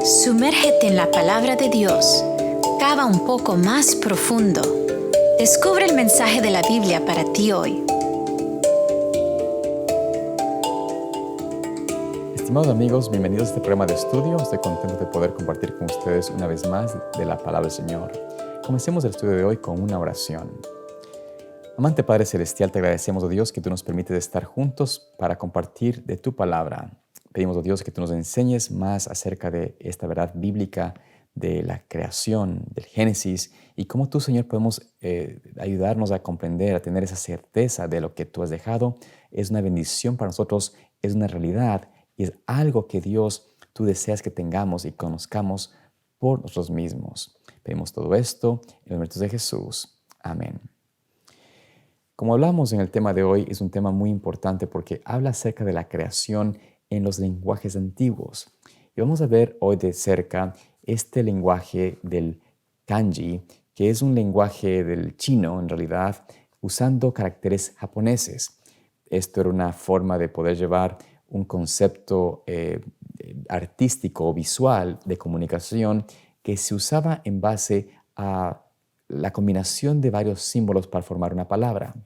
Sumérgete en la palabra de Dios. Cava un poco más profundo. Descubre el mensaje de la Biblia para ti hoy. Estimados amigos, bienvenidos a este programa de estudio. Estoy contento de poder compartir con ustedes una vez más de la palabra del Señor. Comencemos el estudio de hoy con una oración. Amante Padre Celestial, te agradecemos, oh Dios, que tú nos permites estar juntos para compartir de tu palabra. Pedimos, oh Dios, que tú nos enseñes más acerca de esta verdad bíblica de la creación, del Génesis, y cómo tú, Señor, podemos ayudarnos a comprender, a tener esa certeza de lo que tú has dejado. Es una bendición para nosotros, es una realidad y es algo que Dios, tú deseas que tengamos y conozcamos por nosotros mismos. Pedimos todo esto en los méritos de Jesús. Amén. Como hablamos en el tema de hoy, es un tema muy importante porque habla acerca de la creación en los lenguajes antiguos. Y vamos a ver hoy de cerca este lenguaje del kanji, que es un lenguaje del chino, en realidad, usando caracteres japoneses. Esto era una forma de poder llevar un concepto artístico o visual de comunicación que se usaba en base a la combinación de varios símbolos para formar una palabra.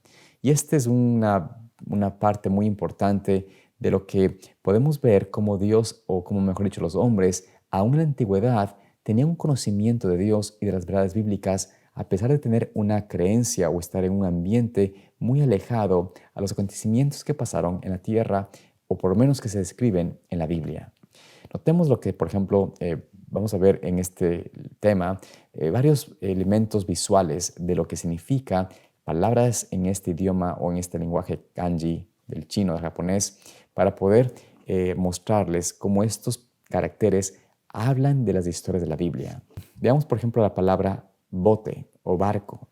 Y esta es una parte muy importante de lo que podemos ver como Dios, o como mejor dicho, los hombres, aún en la antigüedad, tenían un conocimiento de Dios y de las verdades bíblicas, a pesar de tener una creencia o estar en un ambiente muy alejado a los acontecimientos que pasaron en la tierra, o por lo menos que se describen en la Biblia. Notemos lo que, por ejemplo, vamos a ver en este tema, varios elementos visuales de lo que significa palabras en este idioma o en este lenguaje kanji del chino, del japonés, para poder mostrarles cómo estos caracteres hablan de las historias de la Biblia. Veamos, por ejemplo, la palabra bote o barco.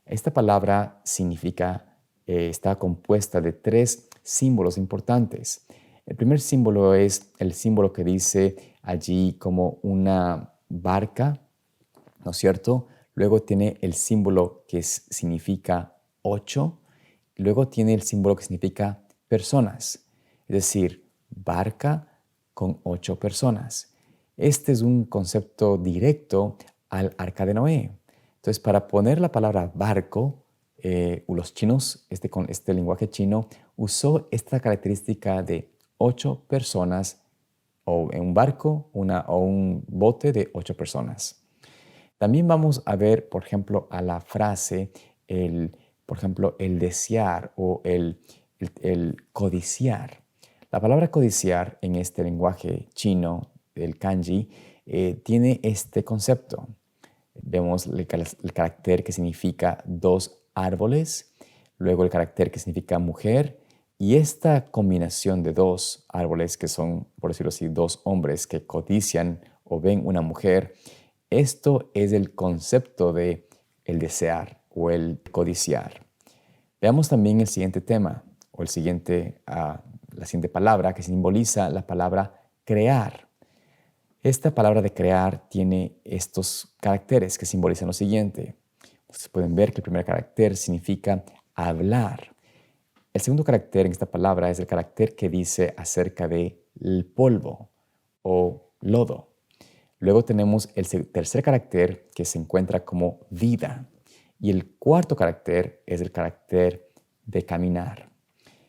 Esta palabra significa, está compuesta de tres símbolos importantes. El primer símbolo es el símbolo que dice allí como una barca, ¿no es cierto? Luego tiene el símbolo que significa 8. Luego tiene el símbolo que significa personas, es decir, barca con 8 personas. Este es un concepto directo al Arca de Noé. Entonces, para poner la palabra barco, los chinos, este lenguaje chino, usó esta característica de 8 personas, o en un barco o un bote de 8 personas. También vamos a ver, por ejemplo, a la frase, por ejemplo, el desear o el codiciar. La palabra codiciar en este lenguaje chino, el kanji, tiene este concepto. Vemos el carácter que significa 2 árboles, luego el carácter que significa mujer, y esta combinación de 2 árboles, que son, por decirlo así, 2 hombres que codician o ven una mujer, esto es el concepto de el desear o el codiciar. Veamos también el siguiente tema, o la siguiente palabra que simboliza la palabra crear. Esta palabra de crear tiene estos caracteres que simbolizan lo siguiente. Ustedes pueden ver que el primer carácter significa hablar. El segundo carácter en esta palabra es el carácter que dice acerca del polvo o lodo. Luego tenemos el tercer carácter que se encuentra como vida. Y el cuarto carácter es el carácter de caminar.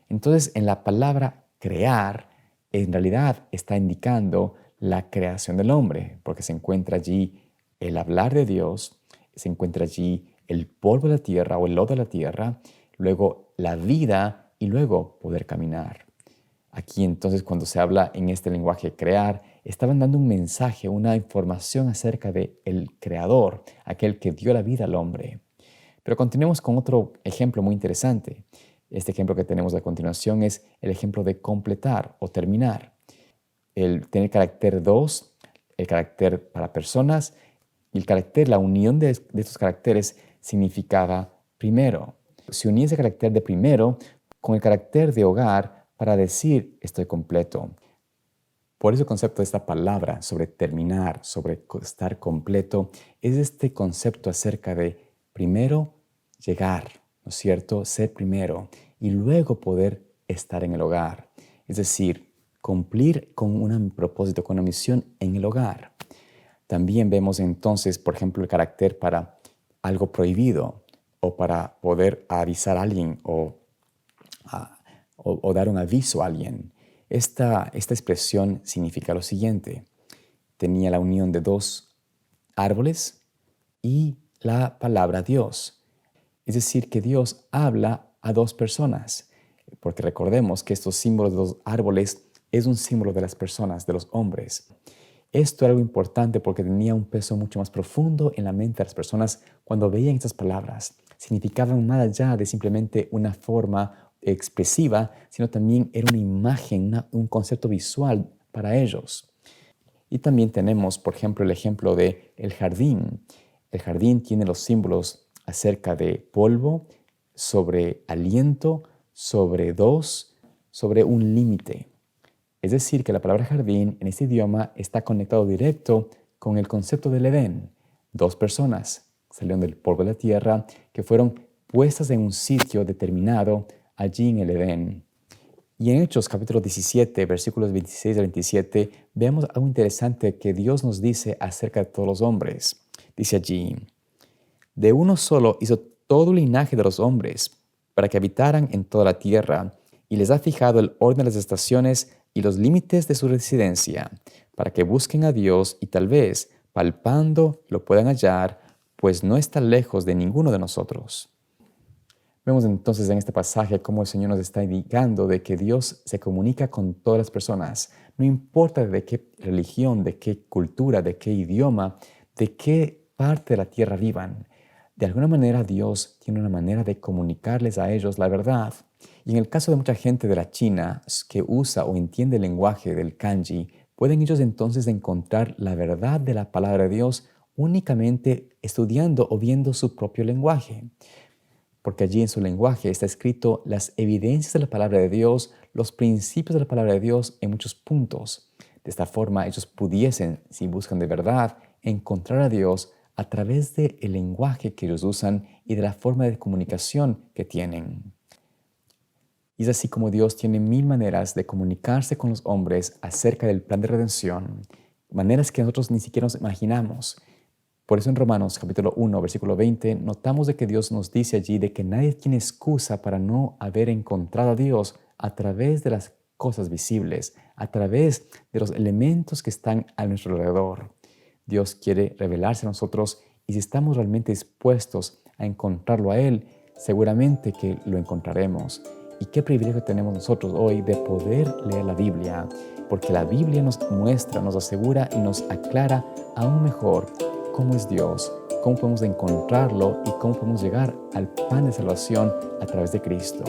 Entonces, en la palabra crear, en realidad está indicando la creación del hombre, porque se encuentra allí el hablar de Dios, se encuentra allí el polvo de la tierra o el lodo de la tierra, luego la vida y luego poder caminar. Aquí entonces, cuando se habla en este lenguaje crear, estaban dando un mensaje, una información acerca del creador, aquel que dio la vida al hombre. Pero continuemos con otro ejemplo muy interesante. Este ejemplo que tenemos a continuación es el ejemplo de completar o terminar. El tener carácter 2, el carácter para personas, y el carácter, la unión de estos caracteres significaba primero. Se unía ese carácter de primero con el carácter de hogar para decir estoy completo. Por eso el concepto de esta palabra sobre terminar, sobre estar completo, es este concepto acerca de primero llegar, ¿no es cierto? Ser primero y luego poder estar en el hogar. Es decir, cumplir con un propósito, con una misión en el hogar. También vemos entonces, por ejemplo, el carácter para algo prohibido o para poder avisar a alguien o dar un aviso a alguien. Esta expresión significa lo siguiente. Tenía la unión de dos árboles y la palabra Dios. Es decir, que Dios habla a dos personas, porque recordemos que estos símbolos de los árboles es un símbolo de las personas, de los hombres. Esto era algo importante porque tenía un peso mucho más profundo en la mente de las personas cuando veían estas palabras. Significaban más allá de simplemente una forma expresiva, sino también era una imagen, un concepto visual para ellos. Y también tenemos, por ejemplo, el ejemplo del jardín. El jardín tiene los símbolos acerca de polvo, sobre aliento, sobre dos, sobre un límite. Es decir, que la palabra jardín en este idioma está conectado directo con el concepto del Edén. Dos personas salieron del polvo de la tierra que fueron puestas en un sitio determinado allí en el Edén. Y en Hechos capítulo 17, versículos 26 a 27, vemos algo interesante que Dios nos dice acerca de todos los hombres. Dice allí, de uno solo hizo todo el linaje de los hombres para que habitaran en toda la tierra y les ha fijado el orden de las estaciones y los límites de su residencia, para que busquen a Dios y tal vez, palpando, lo puedan hallar, pues no está lejos de ninguno de nosotros. Vemos entonces en este pasaje cómo el Señor nos está indicando de que Dios se comunica con todas las personas, no importa de qué religión, de qué cultura, de qué idioma, de qué parte de la tierra vivan. De alguna manera Dios tiene una manera de comunicarles a ellos la verdad. Y en el caso de mucha gente de la China que usa o entiende el lenguaje del kanji, pueden ellos entonces encontrar la verdad de la palabra de Dios únicamente estudiando o viendo su propio lenguaje. Porque allí en su lenguaje está escrito las evidencias de la palabra de Dios, los principios de la palabra de Dios en muchos puntos. De esta forma ellos pudiesen, si buscan de verdad, encontrar a Dios a través del lenguaje que ellos usan y de la forma de comunicación que tienen. Y es así como Dios tiene 1000 maneras de comunicarse con los hombres acerca del plan de redención, maneras que nosotros ni siquiera nos imaginamos. Por eso en Romanos capítulo 1, versículo 20, notamos de que Dios nos dice allí de que nadie tiene excusa para no haber encontrado a Dios a través de las cosas visibles, a través de los elementos que están a nuestro alrededor. Dios quiere revelarse a nosotros y si estamos realmente dispuestos a encontrarlo a Él, seguramente que lo encontraremos. Y qué privilegio tenemos nosotros hoy de poder leer la Biblia, porque la Biblia nos muestra, nos asegura y nos aclara aún mejor cómo es Dios, cómo podemos encontrarlo y cómo podemos llegar al plan de salvación a través de Cristo.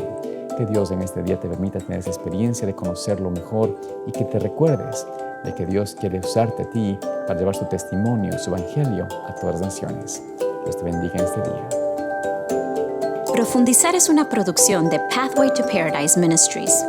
Que Dios en este día te permita tener esa experiencia de conocerlo mejor y que te recuerdes de que Dios quiere usarte a ti para llevar su testimonio, su evangelio a todas las naciones. Dios te bendiga en este día. Profundizar es una producción de Pathway to Paradise Ministries.